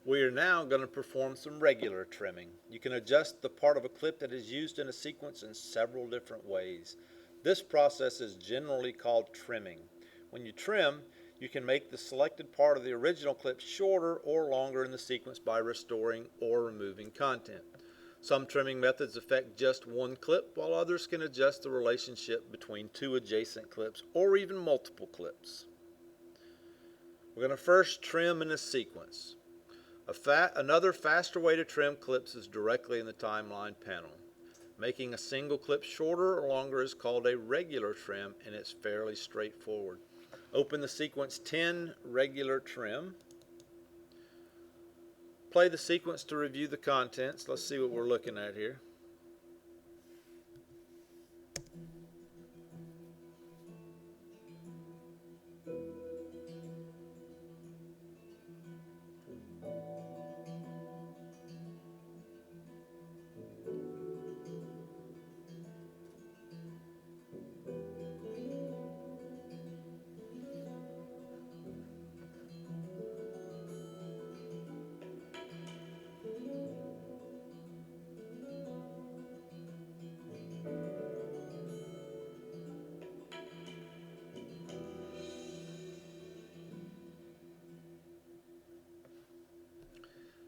We are now going to perform some regular trimming. You can adjust the part of a clip that is used in a sequence in several different ways. This process is generally called trimming. When you trim, you can make the selected part of the original clip shorter or longer in the sequence by restoring or removing content. Some trimming methods affect just one clip, while others can adjust the relationship between two adjacent clips or even multiple clips. We're going to first trim in a sequence. Another faster way to trim clips is directly in the timeline panel. Making a single clip shorter or longer is called a regular trim, and it's fairly straightforward. Open the sequence 10 regular trim. Play the sequence to review the contents. Let's see what we're looking at here.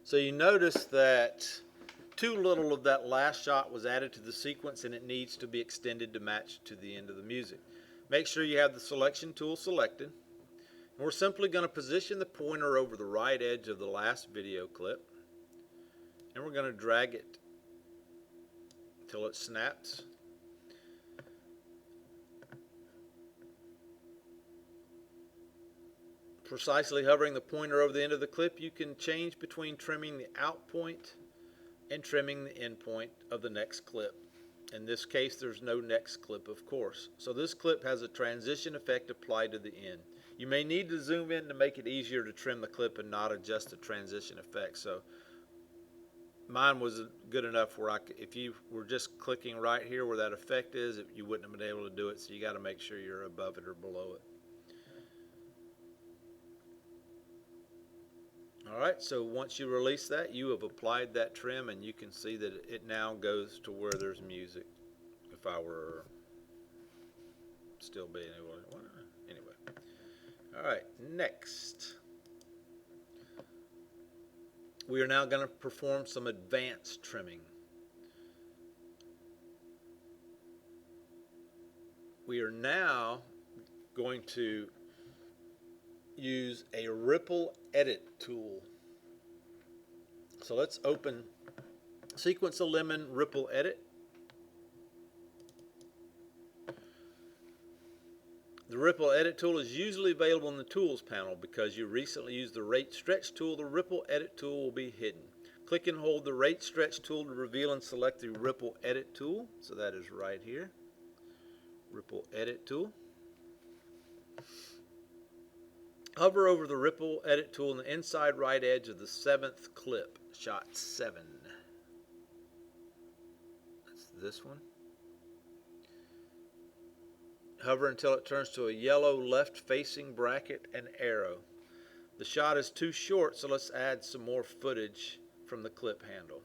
So you notice that too little of that last shot was added to the sequence, and it needs to be extended to match to the end of the music. Make sure you have the selection tool selected. And we're simply going to position the pointer over the right edge of the last video clip, and we're going to drag it until it snaps. Precisely hovering the pointer over the end of the clip, you can change between trimming the out point and trimming the end point of the next clip. In this case, there's no next clip, of course. So this clip has a transition effect applied to the end. You may need to zoom in to make it easier to trim the clip and not adjust the transition effect. So mine was good enough where if you were just clicking right here where that effect is, you wouldn't have been able to do it. So you got to make sure you're above it or below it. Alright, so once you release that, you have applied that trim, and you can see that it now goes to where there's music. If I were still being able to, anyway. Alright, next. We are now going to perform some advanced trimming. We are now going to use a ripple edit tool. So let's open Sequence of Lemon Ripple Edit. The Ripple Edit tool is usually available in the Tools panel. Because you recently used the Rate Stretch tool, the Ripple Edit tool will be hidden. Click and hold the Rate Stretch tool to reveal and select the Ripple Edit tool. So that is right here. Ripple Edit tool. Hover over the Ripple Edit tool on the inside right edge of the 7th clip, shot 7. That's this one. Hover until it turns to a yellow left-facing bracket and arrow. The shot is too short, so let's add some more footage from the clip handle.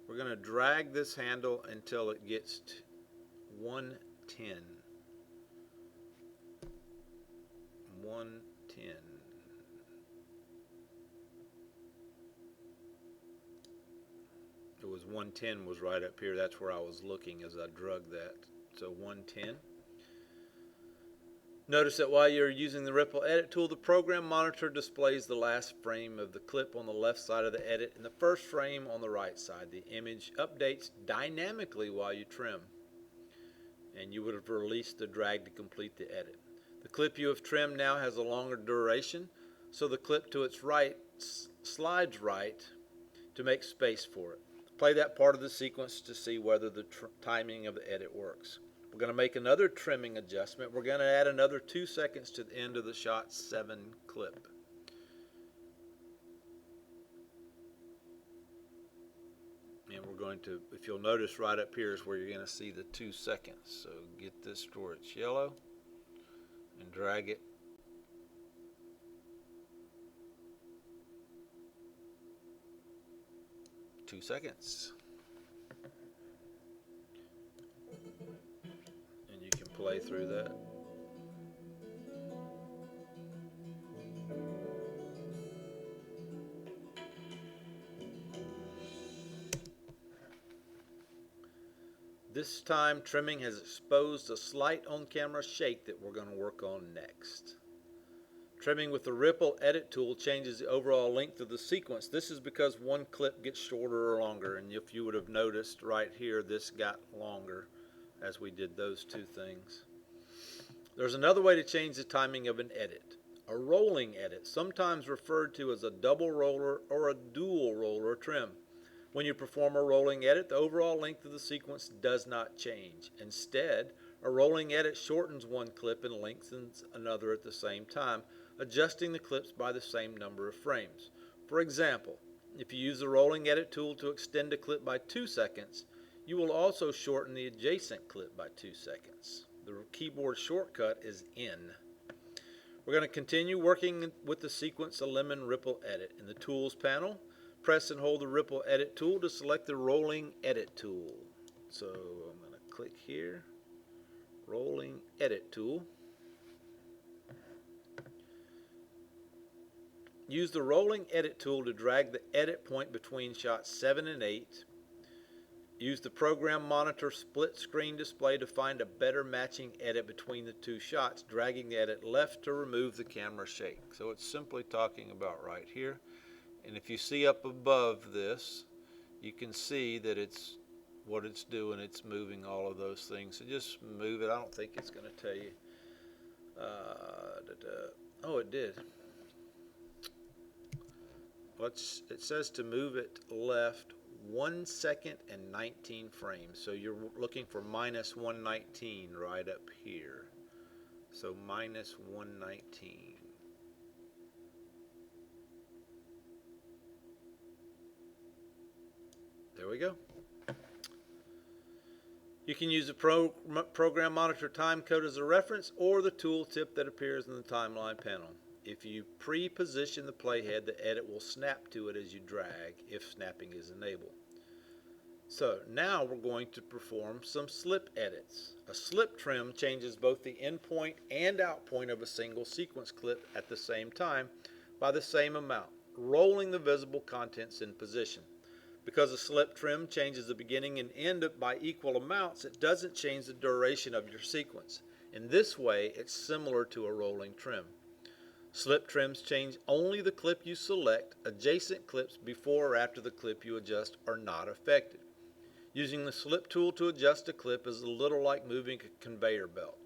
We're going to drag this handle until it gets to 110. 110. It was 110 was right up here. That's where I was looking as I drug that. So 110. Notice that while you're using the Ripple Edit tool, the program monitor displays the last frame of the clip on the left side of the edit and the first frame on the right side. The image updates dynamically while you trim, and you would have released the drag to complete the edit. The clip you have trimmed now has a longer duration, so the clip to its right slides right to make space for it. Play that part of the sequence to see whether the timing of the edit works. We're going to make another trimming adjustment. We're going to add another 2 seconds to the end of the shot 7 clip. And we're going to, if you'll notice right up here is where you're going to see the 2 seconds. So get this to where it's yellow and drag it. 2 seconds. And you can play through that. This time trimming has exposed a slight on-camera shake that we're going to work on next. Trimming with the Ripple Edit tool changes the overall length of the sequence. This is because one clip gets shorter or longer, and if you would have noticed right here, this got longer as we did those two things. There's another way to change the timing of an edit. A rolling edit, sometimes referred to as a double roller or a dual roller trim. When you perform a rolling edit, the overall length of the sequence does not change. Instead, a rolling edit shortens one clip and lengthens another at the same time, adjusting the clips by the same number of frames. For example, if you use the rolling edit tool to extend a clip by 2 seconds, you will also shorten the adjacent clip by 2 seconds. The keyboard shortcut is N. We're going to continue working with the sequence Lemon Ripple Edit. In the Tools panel, press and hold the Ripple Edit tool to select the Rolling Edit tool. So I'm going to click here, Rolling Edit tool. Use the Rolling Edit tool to drag the edit point between shots 7 and 8. Use the Program Monitor split screen display to find a better matching edit between the two shots, dragging the edit left to remove the camera shake. So it's simply talking about right here. And if you see up above this, you can see that it's what it's doing. It's moving all of those things. So just move it. I don't think it's going to tell you. Oh, it did. It says to move it left 1 second and 19 frames. So you're looking for minus 119 right up here. So minus 119. There we go. You can use the Program Monitor time code as a reference or the tooltip that appears in the timeline panel. If you pre-position the playhead, the edit will snap to it as you drag, if snapping is enabled. So now we're going to perform some slip edits. A slip trim changes both the in point and out point of a single sequence clip at the same time by the same amount, rolling the visible contents in position. Because a slip trim changes the beginning and end by equal amounts, it doesn't change the duration of your sequence. In this way, it's similar to a rolling trim. Slip trims change only the clip you select. Adjacent clips before or after the clip you adjust are not affected. Using the slip tool to adjust a clip is a little like moving a conveyor belt.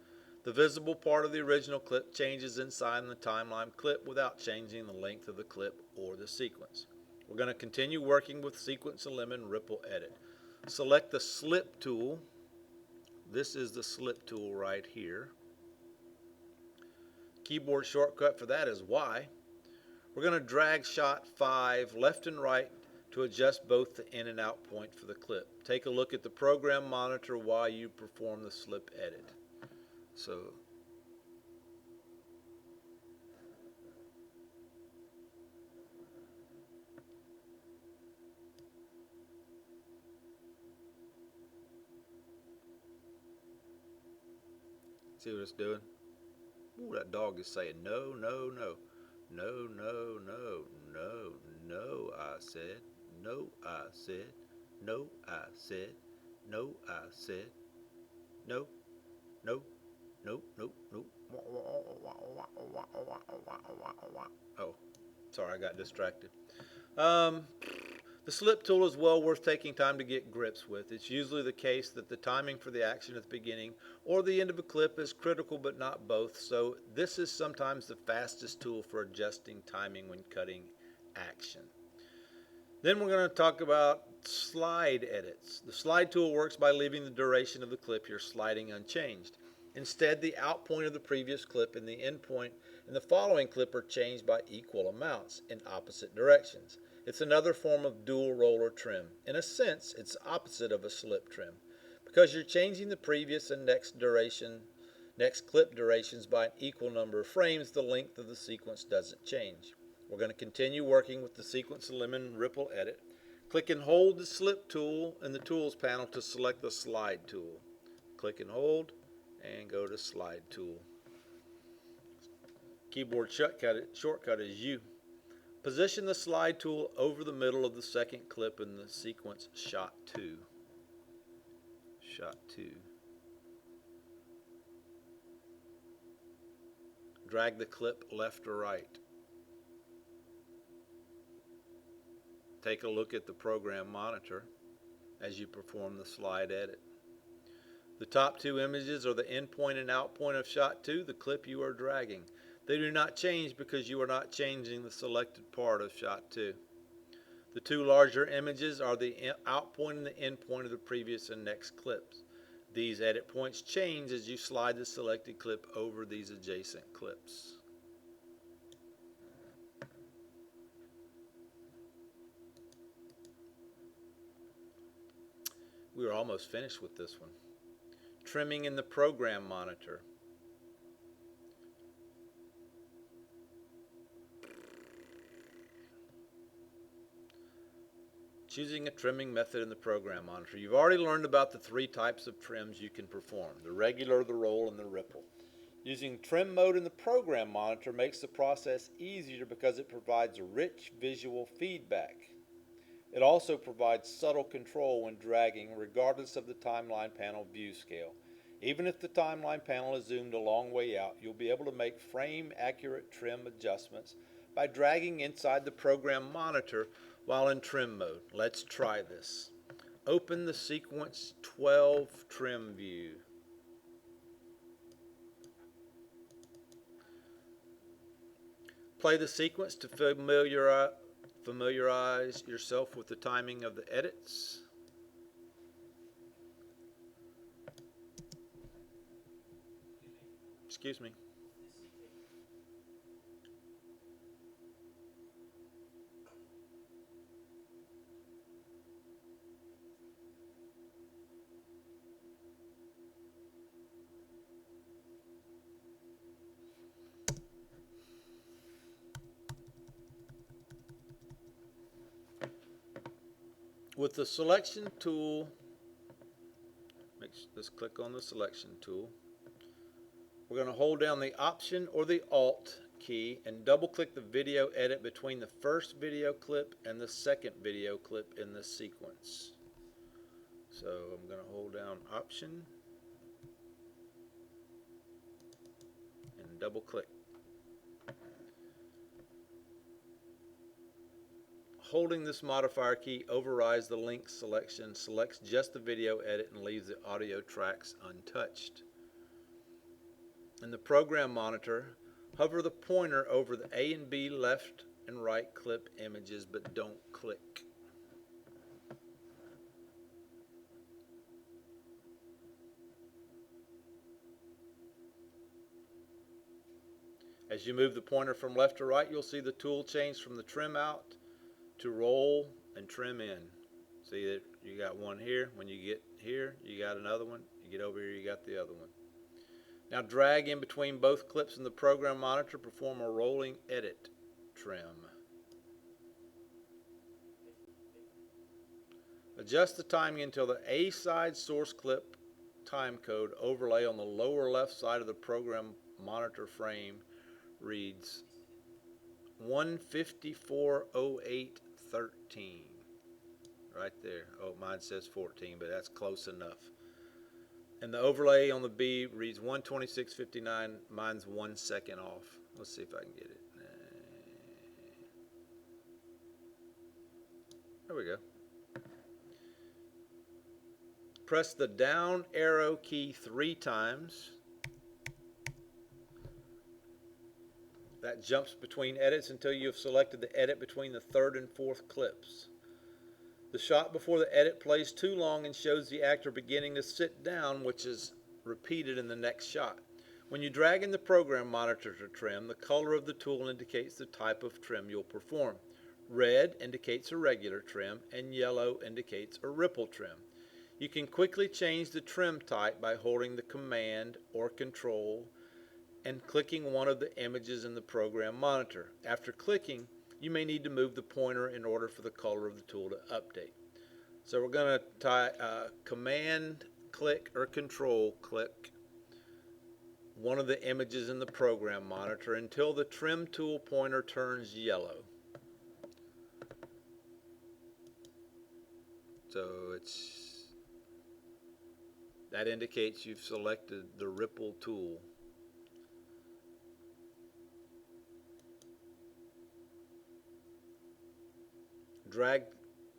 The visible part of the original clip changes inside the timeline clip without changing the length of the clip or the sequence. We're going to continue working with Sequence Lemon Ripple Edit. Select the Slip tool. This is the Slip tool right here. Keyboard shortcut for that is Y. We're going to drag shot 5 left and right to adjust both the in and out point for the clip. Take a look at the Program Monitor while you perform the slip edit. So see what it's doing? Ooh, that dog is saying no, no, no. No, no, no, no, no, I said. No, I said. No, I said. No, I said. No, no, no, no, no. Oh, sorry, I got distracted. The slip tool is well worth taking time to get grips with. It's usually the case that the timing for the action at the beginning or the end of a clip is critical but not both, so this is sometimes the fastest tool for adjusting timing when cutting action. Then we're going to talk about slide edits. The slide tool works by leaving the duration of the clip you're sliding unchanged. Instead, the out point of the previous clip and the end point in the following clip are changed by equal amounts in opposite directions. It's another form of dual roller trim. In a sense, it's opposite of a slip trim. Because you're changing the previous and next clip durations by an equal number of frames, the length of the sequence doesn't change. We're going to continue working with the Sequence Lemon Ripple Edit. Click and hold the slip tool in the tools panel to select the slide tool. Click and hold and go to slide tool. Keyboard shortcut is U. Position the slide tool over the middle of the second clip in the sequence shot 2. Shot 2. Drag the clip left or right. Take a look at the program monitor as you perform the slide edit. The top two images are the in point and out point of shot 2, the clip you are dragging. They do not change because you are not changing the selected part of shot 2. The two larger images are the out point and the in point of the previous and next clips. These edit points change as you slide the selected clip over these adjacent clips. We are almost finished with this one. Trimming in the program monitor. Choosing a trimming method in the program monitor. You've already learned about the three types of trims you can perform: the regular, the roll, and the ripple. Using trim mode in the program monitor makes the process easier because it provides rich visual feedback. It also provides subtle control when dragging, regardless of the timeline panel view scale. Even if the timeline panel is zoomed a long way out, you'll be able to make frame-accurate trim adjustments by dragging inside the program monitor while in trim mode. Let's try this. Open the sequence 12 trim view. Play the sequence to familiarize yourself with the timing of the edits. Excuse me. With the selection tool, let's click on the selection tool. We're going to hold down the Option or the Alt key and double click the video edit between the first video clip and the second video clip in the sequence. So I'm going to hold down Option and double click. Holding this modifier key overrides the link selection, selects just the video edit, and leaves the audio tracks untouched. In the program monitor, hover the pointer over the A and B left and right clip images, but don't click. As you move the pointer from left to right, you'll see the tool change from the trim out to roll and trim in. See that you got one here. When you get here, you got another one. You get over here, you got the other one. Now drag in between both clips in the program monitor. Perform a rolling edit trim. Adjust the timing until the A side source clip time code overlay on the lower left side of the program monitor frame reads 154:08:13. Right there. Oh, mine says 14, but that's close enough. And the overlay on the B reads 126:59. Mine's 1 second off. Let's see if I can get it. There we go. Press the down arrow key 3 times. That jumps between edits until you have selected the edit between the third and fourth clips. The shot before the edit plays too long and shows the actor beginning to sit down, which is repeated in the next shot. When you drag in the program monitor to trim, the color of the tool indicates the type of trim you'll perform. Red indicates a regular trim, and yellow indicates a ripple trim. You can quickly change the trim type by holding the Command or Control and clicking one of the images in the program monitor. After clicking, you may need to move the pointer in order for the color of the tool to update. So we're going to type Command click or Control click one of the images in the program monitor until the trim tool pointer turns yellow. So that indicates you've selected the ripple tool. Drag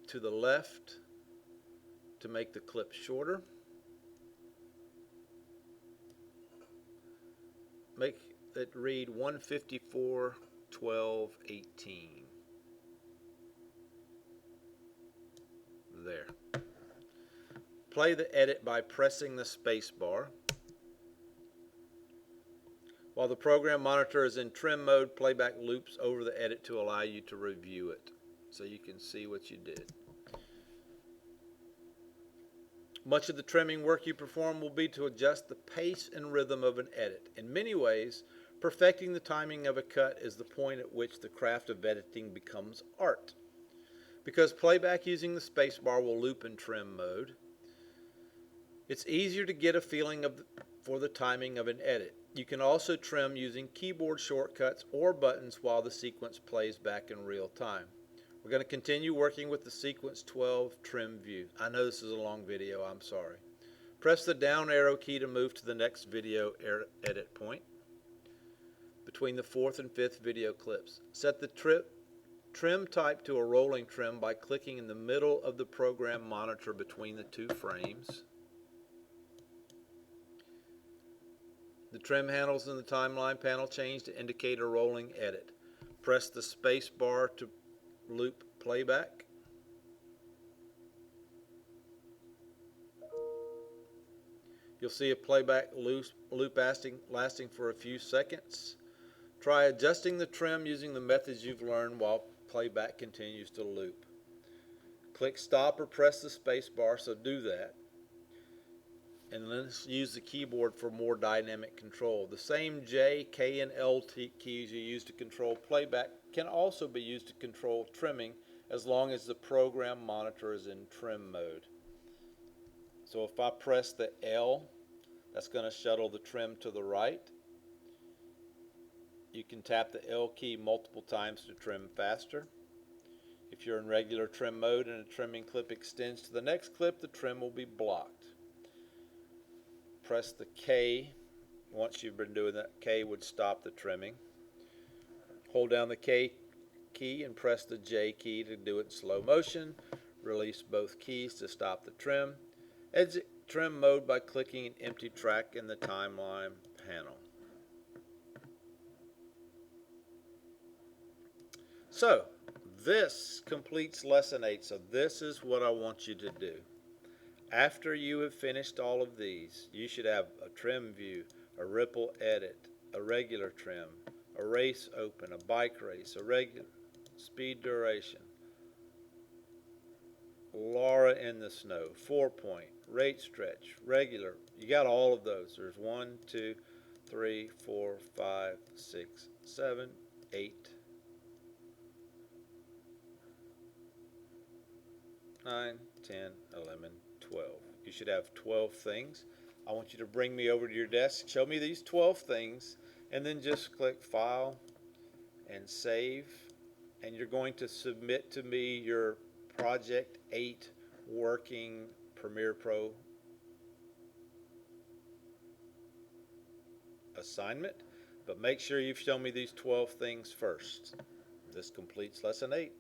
to the left to make the clip shorter. Make it read 154:12:18. There. Play the edit by pressing the space bar. While the program monitor is in trim mode, Playback loops over the edit to allow you to review it so you can see what you did. Much of the trimming work you perform will be to adjust the pace and rhythm of an edit. In many ways, perfecting the timing of a cut is the point at which the craft of editing becomes art. Because playback using the spacebar will loop in trim mode, it's easier to get a feeling for the timing of an edit. You can also trim using keyboard shortcuts or buttons while the sequence plays back in real time. We're going to continue working with the sequence 12 trim view. I know this is a long video, I'm sorry. Press the down arrow key to move to the next video edit point between the 4th and 5th video clips. Set the trim type to a rolling trim by clicking in the middle of the program monitor between the two frames. The trim handles in the timeline panel change to indicate a rolling edit. Press the space bar to loop playback. You'll see a playback loop lasting for a few seconds. Try adjusting the trim using the methods you've learned while playback continues to loop. Click stop or press the space bar, so do that. And then use the keyboard for more dynamic control. The same J, K, and L keys you use to control playback can also be used to control trimming as long as the program monitor is in trim mode. So if I press the L, that's going to shuttle the trim to the right. You can tap the L key multiple times to trim faster. If you're in regular trim mode and a trimming clip extends to the next clip, the trim will be blocked. Press the K. Once you've been doing that, K would stop the trimming. Hold down the K key and press the J key to do it in slow motion. Release both keys to stop the trim. Exit trim mode by clicking an empty track in the timeline panel. So, this completes lesson 8. So this is what I want you to do. After you have finished all of these, you should have a trim view, a ripple edit, a regular trim, a race open, a bike race, a regular speed duration, Laura in the snow, 4-point, rate stretch, regular. You got all of those. There's 1, 2, 3, 4, 5, 6, 7, 8, 9, 10, 11, 12. You should have 12 things. I want you to bring me over to your desk, show me these 12 things, and then just click File and Save. And you're going to submit to me your Project 8 working Premiere Pro assignment. But make sure you've shown me these 12 things first. This completes Lesson 8.